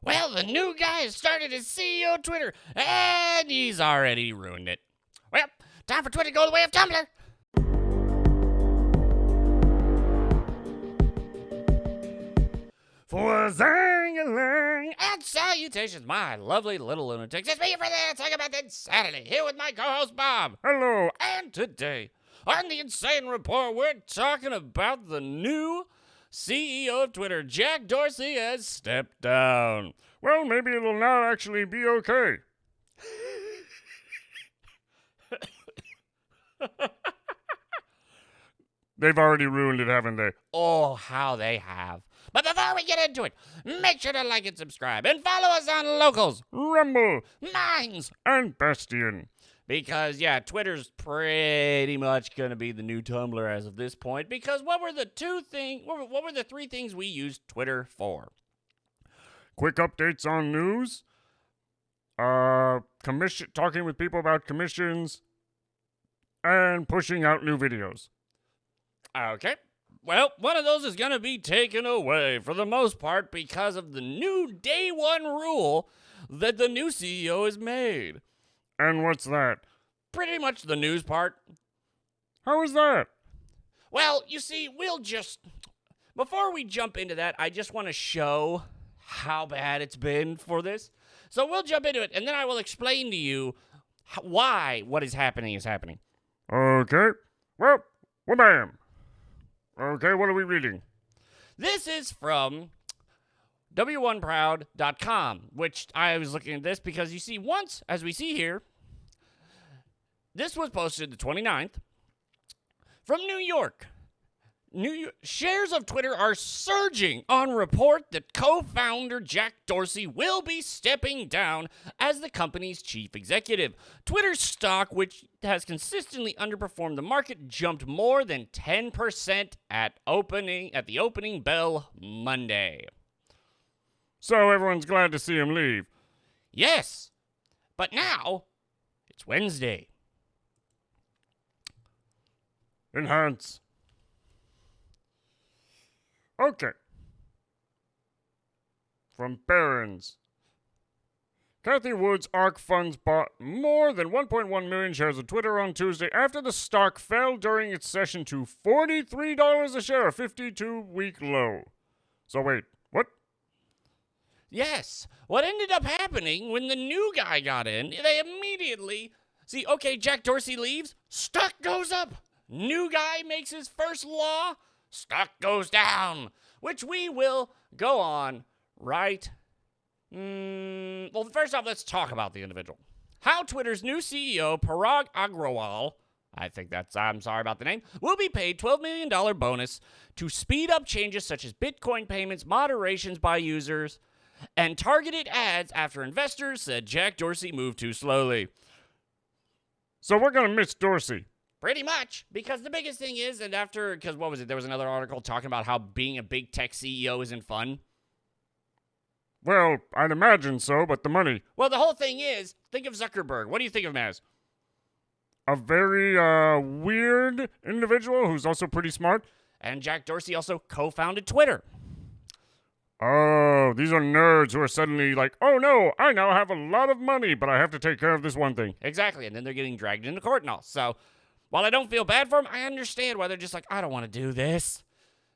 Well, the new guy has started as CEO of Twitter, and he's already ruined it. Well, time for Twitter to go the way of Tumblr. For zang-a-lang and salutations, my lovely little lunatics. It's me for the Talk About That Saturday, here with my co-host Bob. Hello. And today, on the Insane Report, we're talking about the new CEO of Twitter. Jack Dorsey has stepped down. Well, maybe it'll now actually be okay. They've already ruined it, haven't they? Oh, how they have. But before we get into it, make sure to like and subscribe and follow us on Locals, Rumble, Minds, and Bastion. Because, yeah, Twitter's pretty much going to be the new Tumblr as of this point. Because what were the three things we used Twitter for? Quick updates on news. Talking with people about commissions. And pushing out new videos. Okay. Well, one of those is going to be taken away for the most part because of the new day one rule that the new CEO has made. And what's that? Pretty much the news part. How is that? Well, you see, before we jump into that, I just want to show how bad it's been for this. So we'll jump into it, and then I will explain to you why what is happening is happening. Okay. Well, wha-bam. Okay, what are we reading? This is from w1proud.com, which I was looking at this because you see once, as we see here, this was posted the 29th from New York. Shares of Twitter are surging on report that co-founder Jack Dorsey will be stepping down as the company's chief executive. Twitter's stock, which has consistently underperformed the market, jumped more than 10% at the opening bell Monday. So everyone's glad to see him leave. Yes, but now it's Wednesday. Enhance. Okay. From Barron's. Kathy Wood's ARK funds bought more than 1.1 million shares of Twitter on Tuesday after the stock fell during its session to $43 a share, a 52-week low. So wait, what? Yes. What ended up happening when the new guy got in, they immediately see, okay, Jack Dorsey leaves, stock goes up. New guy makes his first law, stock goes down, which we will go on right. Well, first off, let's talk about the individual. How Twitter's new CEO, Parag Agrawal, I'm sorry about the name, will be paid $12 million bonus to speed up changes such as Bitcoin payments, moderations by users, and targeted ads after investors said Jack Dorsey moved too slowly. So we're going to miss Dorsey. Pretty much, because the biggest thing is, because what was it? There was another article talking about how being a big tech CEO isn't fun. Well, I'd imagine so, but the money. Well, the whole thing is, think of Zuckerberg. What do you think of him as? A very weird individual who's also pretty smart. And Jack Dorsey also co-founded Twitter. Oh, these are nerds who are suddenly like, oh no, I now have a lot of money, but I have to take care of this one thing. Exactly, and then they're getting dragged into court and all. So, while I don't feel bad for them, I understand why they're just like, I don't want to do this.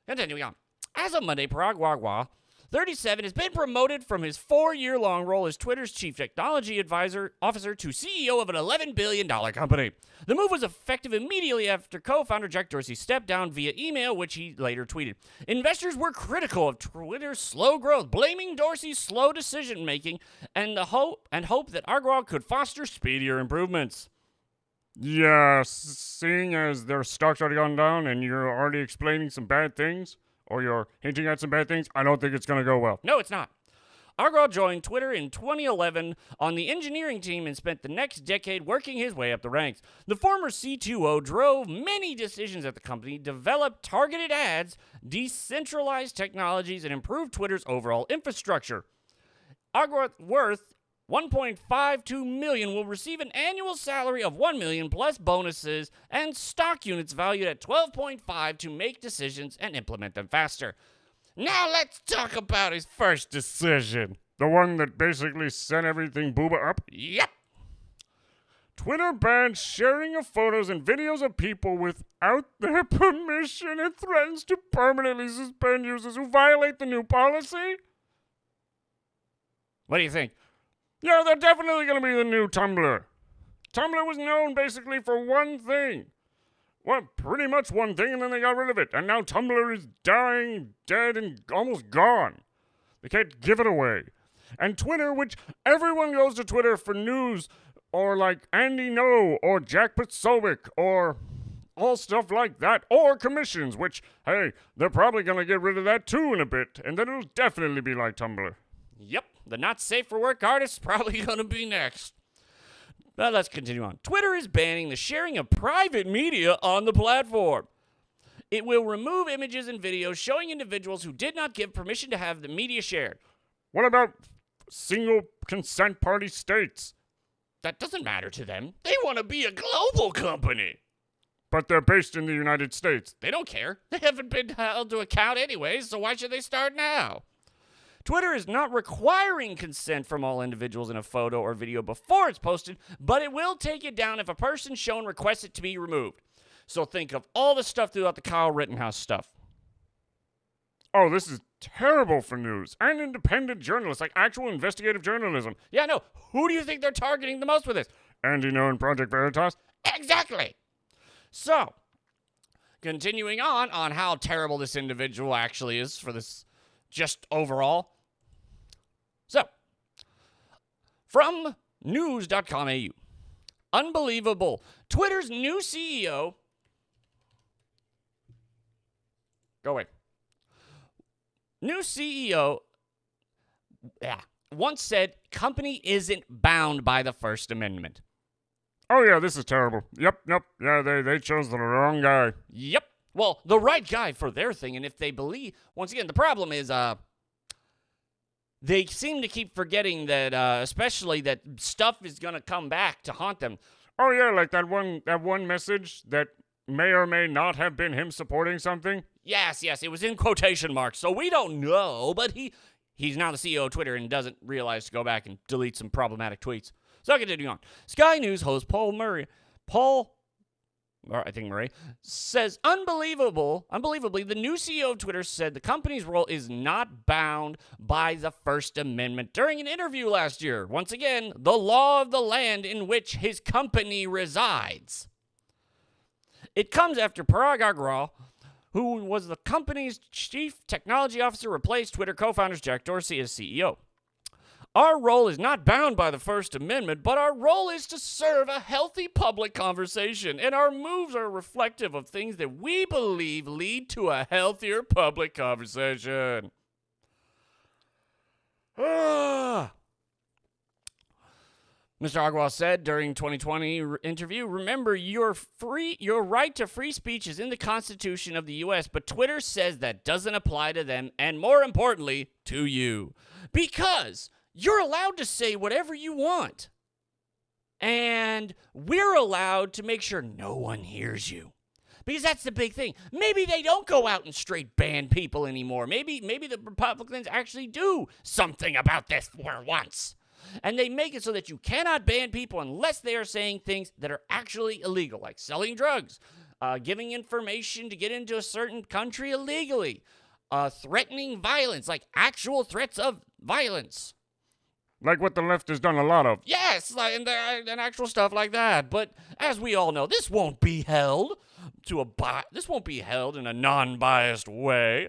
Continuing on. As of Monday, Parag Agrawal, 37, has been promoted from his 4-year-long role as Twitter's chief technology officer to CEO of an $11 billion company. The move was effective immediately after co-founder Jack Dorsey stepped down via email, which he later tweeted. Investors were critical of Twitter's slow growth, blaming Dorsey's slow decision-making and hope that Agrawal could foster speedier improvements. Yeah, seeing as their stock's already gone down and you're already explaining some bad things, or you're hinting at some bad things, I don't think it's going to go well. No, it's not. Agrawal joined Twitter in 2011 on the engineering team and spent the next decade working his way up the ranks. The former C2O drove many decisions at the company, developed targeted ads, decentralized technologies, and improved Twitter's overall infrastructure. Agrawal, worth $1.52 million, will receive an annual salary of $1 million plus bonuses and stock units valued at $12.5 to make decisions and implement them faster. Now let's talk about his first decision. The one that basically sent everything booba up? Yep. Twitter bans sharing of photos and videos of people without their permission and threatens to permanently suspend users who violate the new policy? What do you think? Yeah, they're definitely going to be the new Tumblr. Tumblr was known basically for one thing. Well, pretty much one thing, and then they got rid of it. And now Tumblr is dying, dead, and almost gone. They can't give it away. And Twitter, which everyone goes to Twitter for news, or like Andy No, or Jack Posobiec, or all stuff like that, or commissions, which, hey, they're probably going to get rid of that too in a bit, and then it'll definitely be like Tumblr. Yep, the not safe for work artist probably going to be next. But let's continue on. Twitter is banning the sharing of private media on the platform. It will remove images and videos showing individuals who did not give permission to have the media shared. What about single consent party states? That doesn't matter to them. They want to be a global company. But they're based in the United States. They don't care. They haven't been held to account anyways, so why should they start now? Twitter is not requiring consent from all individuals in a photo or video before it's posted, but it will take it down if a person shown requests it to be removed. So think of all the stuff throughout the Kyle Rittenhouse stuff. Oh, this is terrible for news and independent journalists, like actual investigative journalism. Yeah, no. Who do you think they're targeting the most with this? Andy No and Project Veritas? Exactly. So, continuing on how terrible this individual actually is for this just overall. So, from news.com.au. Unbelievable. Twitter's new CEO. Go away. New CEO once said company isn't bound by the First Amendment. Oh, yeah, this is terrible. Yep. Yeah, they chose the wrong guy. Yep. Well, the right guy for their thing, and if they believe, once again, the problem is they seem to keep forgetting that, especially that stuff is going to come back to haunt them. Oh, yeah, like that one message that may or may not have been him supporting something. Yes, it was in quotation marks, so we don't know, but he's now the CEO of Twitter and doesn't realize to go back and delete some problematic tweets. So continuing on. Sky News host Murray, says, unbelievably, the new CEO of Twitter said the company's role is not bound by the First Amendment during an interview last year. Once again, the law of the land in which his company resides. It comes after Parag Agrawal, who was the company's chief technology officer, replaced Twitter co-founders Jack Dorsey as CEO. Our role is not bound by the First Amendment, but our role is to serve a healthy public conversation, and our moves are reflective of things that we believe lead to a healthier public conversation. Mr. Agrawal said during 2020 interview, remember, your right to free speech is in the Constitution of the U.S., but Twitter says that doesn't apply to them, and more importantly, to you. Because you're allowed to say whatever you want. And we're allowed to make sure no one hears you. Because that's the big thing. Maybe they don't go out and straight ban people anymore. Maybe the Republicans actually do something about this for once. And they make it so that you cannot ban people unless they are saying things that are actually illegal, like selling drugs, giving information to get into a certain country illegally, threatening violence, like actual threats of violence. Like what the left has done a lot of. Yes, and actual stuff like that. But as we all know, this won't be held in a non-biased way.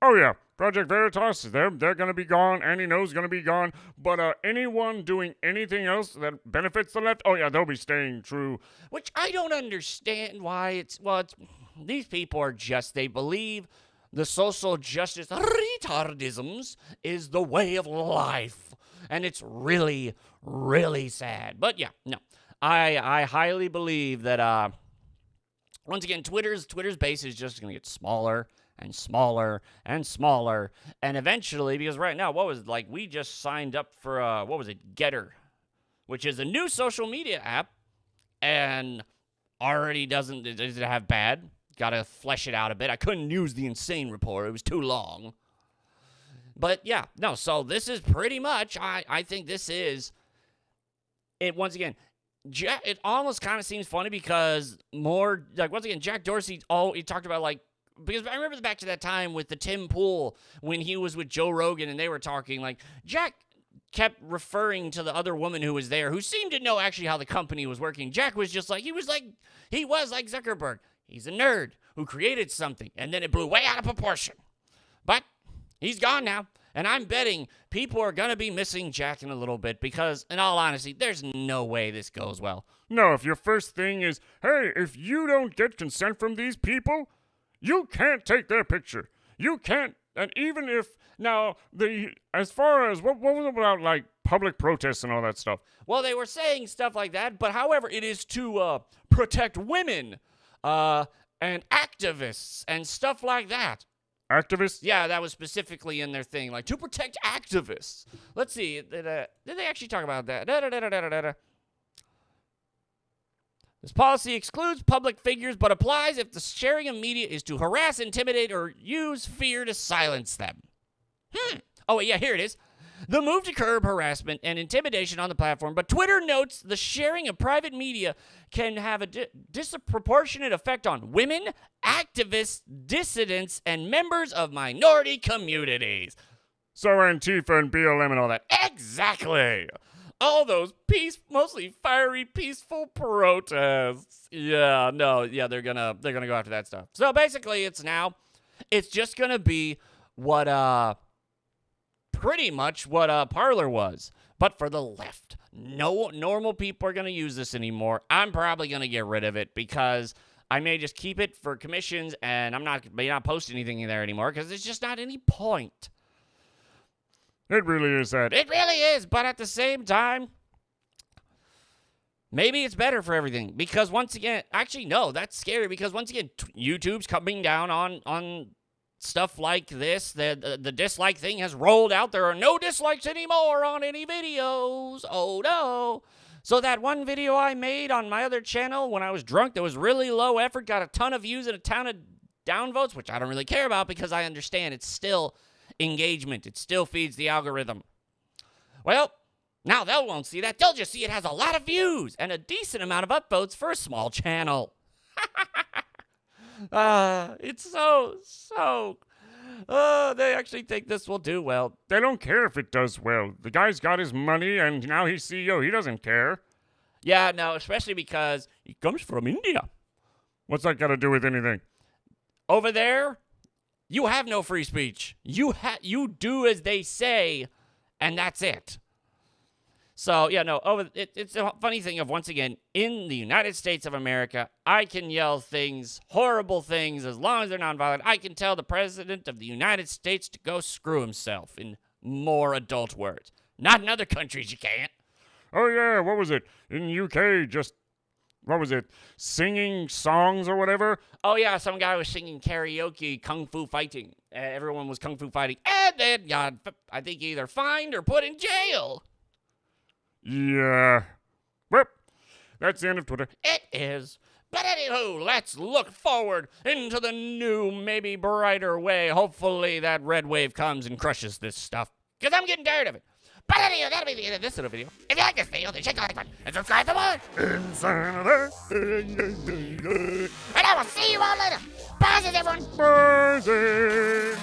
Oh yeah, Project Veritas, they're going to be gone. Andy No's going to be gone. But anyone doing anything else that benefits the left, oh yeah, they'll be staying true. Which I don't understand why these people are they believe the social justice retardisms is the way of life. And it's really, really sad. But yeah, no. I highly believe that, once again, Twitter's base is just going to get smaller and smaller and smaller. And eventually, because right now, we just signed up for, Getter, which is a new social media app. And already does it have bad? Got to flesh it out a bit. I couldn't use the Insane Report. It was too long. But yeah, no, so this is pretty much, I think this is it once again. It almost kind of seems funny because more, like, once again, Jack Dorsey, he talked about, like, because I remember back to that time with the Tim Pool when he was with Joe Rogan and they were talking, like, Jack kept referring to the other woman who was there who seemed to know actually how the company was working. Jack was just like, he was like Zuckerberg. He's a nerd who created something and then it blew way out of proportion. But he's gone now. And I'm betting people are going to be missing Jack in a little bit because, in all honesty, there's no way this goes well. No, if your first thing is, hey, if you don't get consent from these people, you can't take their picture. You can't, and even if, now, as far as, what was it about, like, public protests and all that stuff? Well, they were saying stuff like that, but however, it is to protect women and activists and stuff like that. Activists? Yeah, that was specifically in their thing, like, to protect activists. Let's see, did they actually talk about that? This policy excludes public figures, but applies if the sharing of media is to harass, intimidate, or use fear to silence them. Oh, yeah, here it is. The move to curb harassment and intimidation on the platform, but Twitter notes the sharing of private media can have a disproportionate effect on women, activists, dissidents, and members of minority communities. So Antifa and BLM and all that. Exactly. All those mostly fiery, peaceful protests. Yeah, no, yeah, they're gonna go after that stuff. So basically, it's just gonna be what pretty much what Parler was, but for the left. No normal people are gonna use this anymore. I'm probably gonna get rid of it because I may just keep it for commissions, and may not post anything in there anymore because there's just not any point. It really is that. It really is, but at the same time, maybe it's better for everything. Because once again, actually, no, that's scary. Because once again, YouTube's coming down on stuff like this. The dislike thing has rolled out. There are no dislikes anymore on any videos. Oh, no. So that one video I made on my other channel when I was drunk that was really low effort, got a ton of views and a ton of downvotes, which I don't really care about because I understand it's still engagement. It still feeds the algorithm. Well, now they won't see that. They'll just see it has a lot of views and a decent amount of upvotes for a small channel. It's so they actually think this will do well. They don't care if it does well. The guy's got his money and now he's CEO. He doesn't care. Yeah, no, especially because he comes from India. What's that got to do with anything? Over there, you have no free speech. You do as they say, and that's it. So, yeah, no, it's a funny thing of, once again, in the United States of America, I can yell things, horrible things, as long as they're nonviolent. I can tell the President of the United States to go screw himself in more adult words. Not in other countries, you can't. Oh, yeah, what was it? In UK, what was it? Singing songs or whatever? Oh, yeah, some guy was singing karaoke, kung fu fighting. Everyone was kung fu fighting. And then got, I think, either fined or put in jail. Yeah. Well, that's the end of Twitter. It is. But anywho, let's look forward into the new, maybe brighter way. Hopefully that red wave comes and crushes this stuff. Because I'm getting tired of it. But anyway, that'll be the end of this little video. If you like this video, then check the like button and subscribe for more. And I will see you all later. Bye, everyone. Bye.